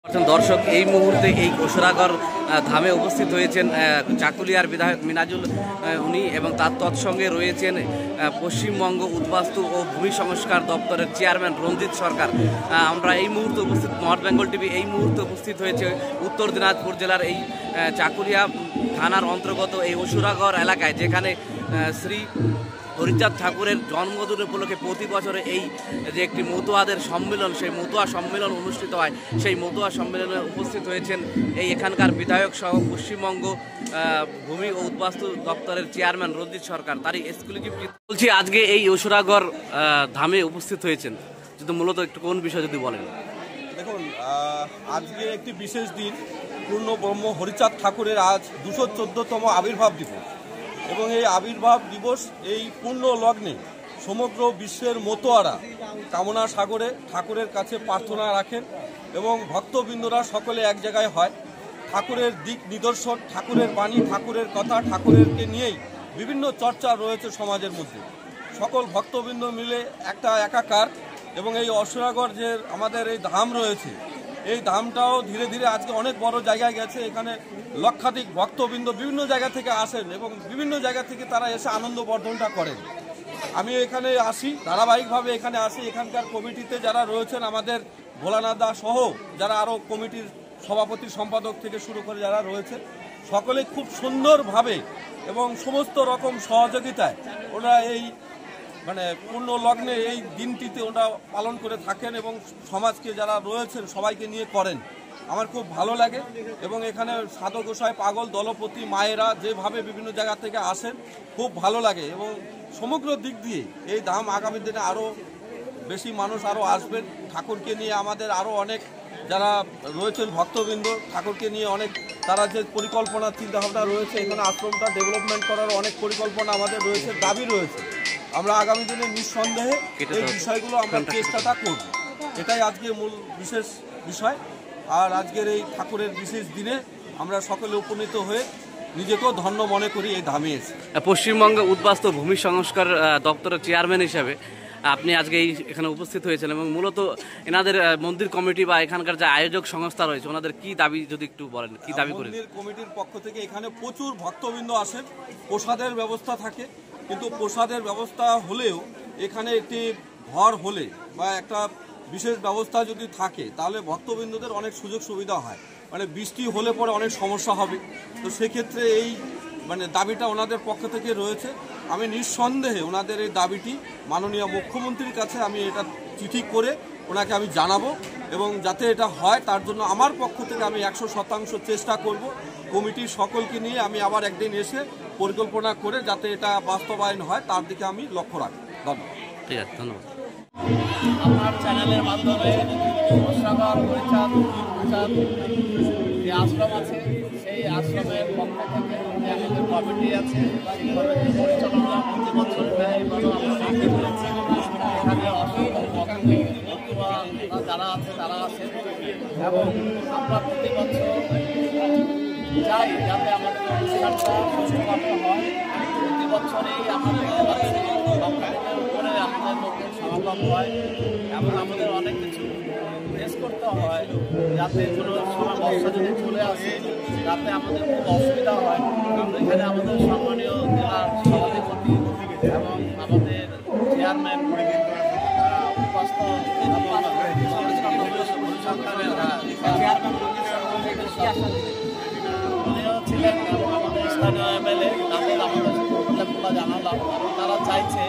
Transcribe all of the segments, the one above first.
দর্শক এই মুহূর্তে এই ঘোষরাগড় ধামে উপস্থিত হয়েছেন চাকুলিয়ার বিধায়ক মিনাজুল উনি এবং তার তৎসঙ্গে রয়েছেন পশ্চিমবঙ্গ উদ্বাস্তু ও ভূমি সংস্কার দপ্তরের চেয়ারম্যান রঞ্জিত সরকার। আমরা এই মুহূর্তে উপস্থিত, নর্থ বেঙ্গল টিভি এই মুহূর্তে উপস্থিত হয়েছে উত্তর দিনাজপুর জেলার এই চাকুলিয়া থানার অন্তর্গত এই অসুরাগড় এলাকায়, যেখানে শ্রী হরিচাঁদ ঠাকুরের জন্মদিন উপলক্ষে প্রতি বছরে এই যে একটি মতুয়াদের সম্মেলন, সেই মতুয়া সম্মেলন অনুষ্ঠিত হয়। সেই মতুয়া সম্মেলনে উপস্থিত হয়েছেন এই এখানকার বিধায়ক সহ পশ্চিমবঙ্গ ভূমি ও উদ্বাস্তু দপ্তরের চেয়ারম্যান রঞ্জিত সরকার। তারই এক্সক্লুসিভ বলছি, আজকে এই অসুরাগড় ধামে উপস্থিত হয়েছেন, যদি মূলত একটু কোন বিষয় যদি বলেন। দেখুন, আজকে একটি বিশেষ দিন, পূর্ণ ব্রহ্ম হরিচাঁদ ঠাকুরের আজ 214তম আবির্ভাব দিবস এবং এই আবির্ভাব দিবস এই পূর্ণ লগ্নে সমগ্র বিশ্বের মতোয়ারা কামনা সাগরে ঠাকুরের কাছে প্রার্থনা রাখেন এবং ভক্তবৃন্দরা সকলে এক জায়গায় হয়। ঠাকুরের দিক নিদর্শন, ঠাকুরের বাণী, ঠাকুরের কথা, ঠাকুরেরকে নিয়েই বিভিন্ন চর্চা রয়েছে সমাজের মধ্যে। সকল ভক্তবৃন্দ মিলে একটা একাকার এবং এই অসুরাগড় যে আমাদের এই ধাম রয়েছে, এই ধামটাও ধীরে ধীরে আজকে অনেক বড় জায়গায় গেছে। এখানে লক্ষাধিক ভক্তবৃন্দ বিভিন্ন জায়গা থেকে আসেন এবং বিভিন্ন জায়গা থেকে তারা এসে আনন্দ বর্ধনটা করেন। আমি এখানে আসি, ধারাবাহিকভাবে এখানে আসি। এখানকার কমিটিতে যারা রয়েছেন, আমাদের ভোলানাথ দা সহ যারা আরও কমিটির সভাপতি সম্পাদক থেকে শুরু করে যারা রয়েছে, সকলে খুব সুন্দরভাবে এবং সমস্ত রকম সহযোগিতায় ওরা এই পূর্ণ লগ্নে এই দিনটিতে ওরা পালন করে থাকেন এবং সমাজকে যারা রয়েছেন সবাইকে নিয়ে করেন। আমার খুব ভালো লাগে এবং এখানে সাধু গোসাই, পাগল, দলপতি, মায়েরা যেভাবে বিভিন্ন জায়গা থেকে আসেন, খুব ভালো লাগে এবং সমগ্র দিক দিয়ে এই ধাম আগামী দিনে আরও বেশি মানুষ আরও আসবেন। ঠাকুরকে নিয়ে আমাদের আরও অনেক যারা রয়েছেন ভক্তবৃন্দ, ঠাকুরকে নিয়ে অনেক তারা যে পরিকল্পনা চিন্তাভাবনা রয়েছে, এখানে আশ্রমটা ডেভেলপমেন্ট করার অনেক পরিকল্পনা আমাদের রয়েছে, দাবি রয়েছে। আমরা আগামী দিনে নিঃসন্দেহে এই বিষয়গুলো আমরা চেষ্টাটা করব। এটাই আজকে মূল বিশেষ বিষয়। আর আজকের এই ঠাকুরের বিশেষ দিনে আমরা সকলে উপনীত হয়ে নিজেকেও ধন্য মনে করি এই ধামে এসে। পশ্চিমবঙ্গ উদ্বাস্তু ভূমি সংস্কার দপ্তরের চেয়ারম্যান হিসাবে আপনি আজকে এখানে উপস্থিত হয়েছেন এবং মূলত এনাদের মন্দির কমিটি বা এখানকার যে আয়োজক সংস্থা রয়েছে, ওনাদের কি দাবি যদি একটু বলেন, কি দাবি করেন? মন্দির কমিটির পক্ষ থেকে এখানে প্রচুর ভক্তবৃন্দ আসেন, প্রসাদের ব্যবস্থা থাকে, কিন্তু প্রসাদের ব্যবস্থা হলেও এখানে একটি ঘর হলে বা একটা বিশেষ ব্যবস্থা যদি থাকে তাহলে ভক্তবৃন্দদের অনেক সুযোগ সুবিধা হয়। বৃষ্টি হলে পরে অনেক সমস্যা হবে, তো সেক্ষেত্রে এই দাবিটা ওনাদের পক্ষ থেকে রয়েছে। আমি নিঃসন্দেহে ওনাদের এই দাবিটি মাননীয় মুখ্যমন্ত্রীর কাছে আমি এটা চিঠি করে ওনাকে আমি জানাবো এবং যাতে এটা হয় তার জন্য আমার পক্ষ থেকে আমি 100% চেষ্টা করব। কমিটির সকলকে নিয়ে আমি আবার একদিন এসে পরিকল্পনা করে যাতে এটা বাস্তবায়ন হয় তার দিকে আমি লক্ষ্য রাখব। ধন্যবাদ। ঠিক আছে, ধন্যবাদ। আপনার চ্যানেলের মাধ্যমে অসুরাগড় হরিচাঁদ যে আশ্রম আছে, সেই আশ্রমের পক্ষ থেকে যে আমাদের কমিটি আছে, সেই কমিটির পরিচালনা প্রতি বছর ব্যয়ভাবে আমরা দেখতে পেরেছি। এখানে অসংখ্য বক্তব্য যারা আছে তারা আসেন এবং আমরা প্রতি বছর চাই যাতে আমাদের অনুষ্ঠানটা সুষ্ঠুভাবে হয়। প্রতি বছরেই আমাদের উপরে আমাদের লোকের সমাগম হয় এবং আমাদের অনেক কিছু ফেস করতে হয়, যাতে কোনো সময় বর্ষা যদি চলে আসে যাতে আমাদের খুব অসুবিধা হয়। এখানে আমাদের সম্মানীয় জেলার সভাপতি এবং আমাদের চেয়ারম্যান উনিও ছিলেন এবং আমাদের স্থানীয় এমএলএ, তাদের আমাদের উল্লেখগুলো জানালাম এবং তারা চাইছে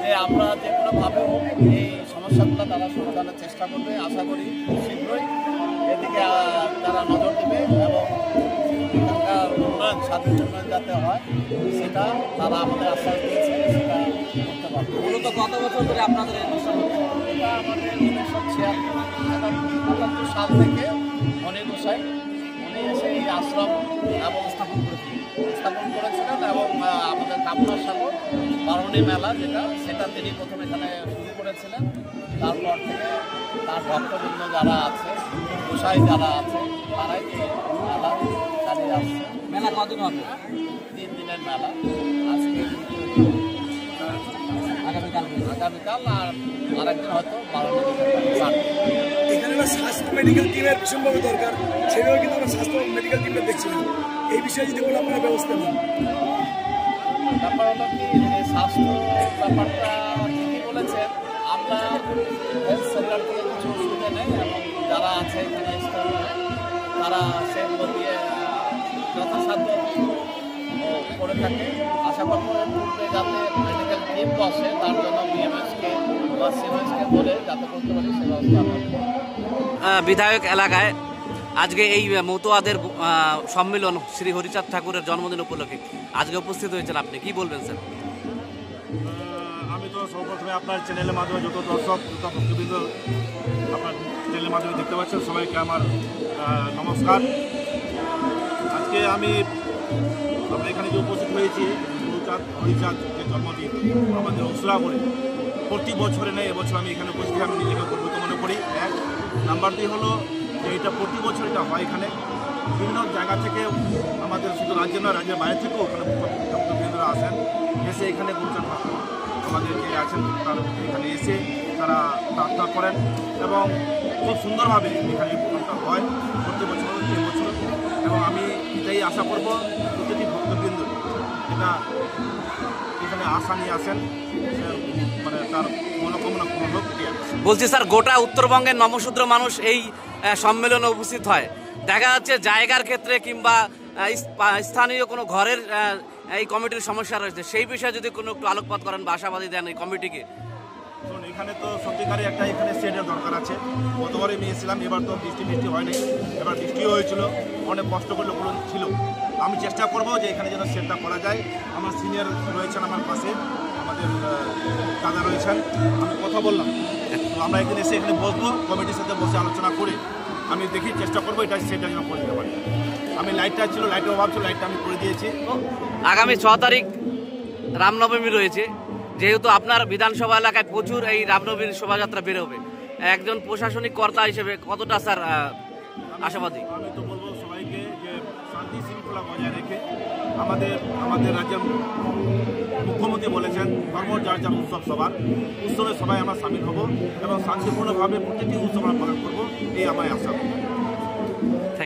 যে আমরা যে কোনোভাবে এই সমস্যাগুলো তারা সমাধানের চেষ্টা করবে। আশা করি শীঘ্রই এদিকে তারা নজর দেবে এবং এখানকার উন্নয়ন, সাধারণ উন্নয়ন যাতে হয় সেটা তারা আমাদের আশ্বাস দিয়েছে, সেটা করতে পারবে। মূলত কত বছর ধরে আপনাদের এই অনুষ্ঠান হচ্ছে? এটা আমাদের 1976 সাল থেকে মনির গোসাই উনি এসে এই আশ্রম এবং স্থাপন করেছিলেন এবং আমাদের কামনা সাগর বারণী মেলা সেটা তিনি প্রথম এখানে শুরু করেছিলেন। তারপর থেকে তার ভক্তবৃন্দ যারা আছে, গোসাই যারা আছে, তারাই মেলা চালিয়ে আসছে। মেলা কদিন হবে? 3 দিনের মেলা। আজকে আগামী আগামীকাল আর আরেকদিন হয়তো 12 এখানে একটা স্বাস্থ্য মেডিকেল টিমের ভীষণভাবে দরকার, সেভাবে কিন্তু আমরা স্বাস্থ্য মেডিকেল টিমটা দেখছি না। এই বিষয়ে যদি কোনো আপনারা ব্যবস্থা নেন। ব্যাপার হলো কি, যে স্বাস্থ্য ব্যাপারটা ঠিকই বলেছেন, আমরা হেলথ সেন্টার থেকে কিছু অসুবিধা নেই এবং যারা আছে এখানে স্থানীয় তারা সেগুলো দিয়ে যথাসাধ্য করে থাকে। আশা করবো পূর্বে যাতে মেডিকেল টিম বসে তার জন্য বিএমএসকে বা সিএমএসকে বলে যাতে করতে পারি সে ব্যবস্থা আমরা করব। বিধায়ক এলাকায় আজকে এই মতুয়াদের সম্মেলন শ্রী হরিচাঁদ ঠাকুরের জন্মদিন উপলক্ষে আজকে উপস্থিত হয়েছেন, আপনি কি বলবেন স্যার? আমি তো সর্বপ্রথমে আপনার চ্যানেলের মাধ্যমে যত দর্শক যত ভক্তবৃন্দ আপনার চ্যানেলের মাধ্যমে দেখতে পাচ্ছেন সবাইকে আমার নমস্কার। আজকে আমরা এখানে যে উপস্থিত হয়েছি হরিচাঁদ যে জন্মদিন আমাদের অসুরাগড়ে প্রতি বছরে নেই, এবছর আমি এখানে উপস্থিত আমি নিজেকে গর্বিত মনে করি। এক নাম্বার 2 হলো যে এটা প্রতি বছর এটা হয় এখানে বিভিন্ন জায়গা থেকে, আমাদের শুধু রাজ্যের নয় রাজ্যের বাইরে থেকেও ওখানে ভক্তবৃন্দরা আসেন, এসে এখানে গুরুচাঁদ ঠাকুর আমাদের যে আছেন তার এখানে এসে তারা প্রার্থনা করেন এবং খুব সুন্দরভাবে এখানে এই প্রোগ্রামটা হয় প্রতি বছর এবছর। এবং আমি এটাই আশা করব প্রতিটি ভক্তবৃন্দ এটা এখানে আশা নিয়ে আসেন, মানে তার মনোকামনা পূরণ হোক। বলছি স্যার, গোটা উত্তরবঙ্গের নমশূদ্র মানুষ এই সম্মেলনে উপস্থিত হয়, দেখা যাচ্ছে জায়গার ক্ষেত্রে কিংবা স্থানীয় কোনো ঘরের এই কমিটির সমস্যা রয়েছে, সেই বিষয়ে যদি কোনো একটু আলোকপাত করেন বা আশাবাদী দেন এই কমিটিকে। শুনুন, এখানে তো সত্যিকারই একটা এখানে শেডের দরকার আছে। গতবারে আমি এসেছিলাম, এবার তো বৃষ্টি হয়নি, এবার বৃষ্টিও হয়েছিল, অনেক কষ্ট করে লোকগুলো ছিল। আমি চেষ্টা করব যে এখানে যেন শেডটা করা যায়। আমার সিনিয়র রয়েছেন আমার পাশে, আমাদের দাদা রয়েছেন, আমি কথা বললাম, তো আমরা একদিন এসে এখানে বসবো, কমিটির সাথে বসে আলোচনা করে আমি দেখি চেষ্টা করবো এটা শেডটা যেন করে দিতে পারি। আমি লাইটটা ছিল, লাইটের অভাব ছিল, লাইটটা আমি করে দিয়েছি। আগামী 6 তারিখ রামনবমী রয়েছে, যেহেতু আপনার বিধানসভা এলাকায় প্রচুর এই রামনবমীর শোভাযাত্রা বেরোবে, একজন প্রশাসনিক কর্তা হিসেবে কতটা স্যার আশাবাদী? আমি তো বলবো সবাইকে যে শান্তি শৃঙ্খলা বজায় রেখে আমাদের রাজ্যের মুখ্যমন্ত্রী বলেছেন ধর্ম যার যার উৎসব সবার, উৎসবে সবাই আমরা সামিল হব এবং শান্তিপূর্ণভাবে প্রতিটি উৎসব আমরা পালন করবো, এই আমার আশা।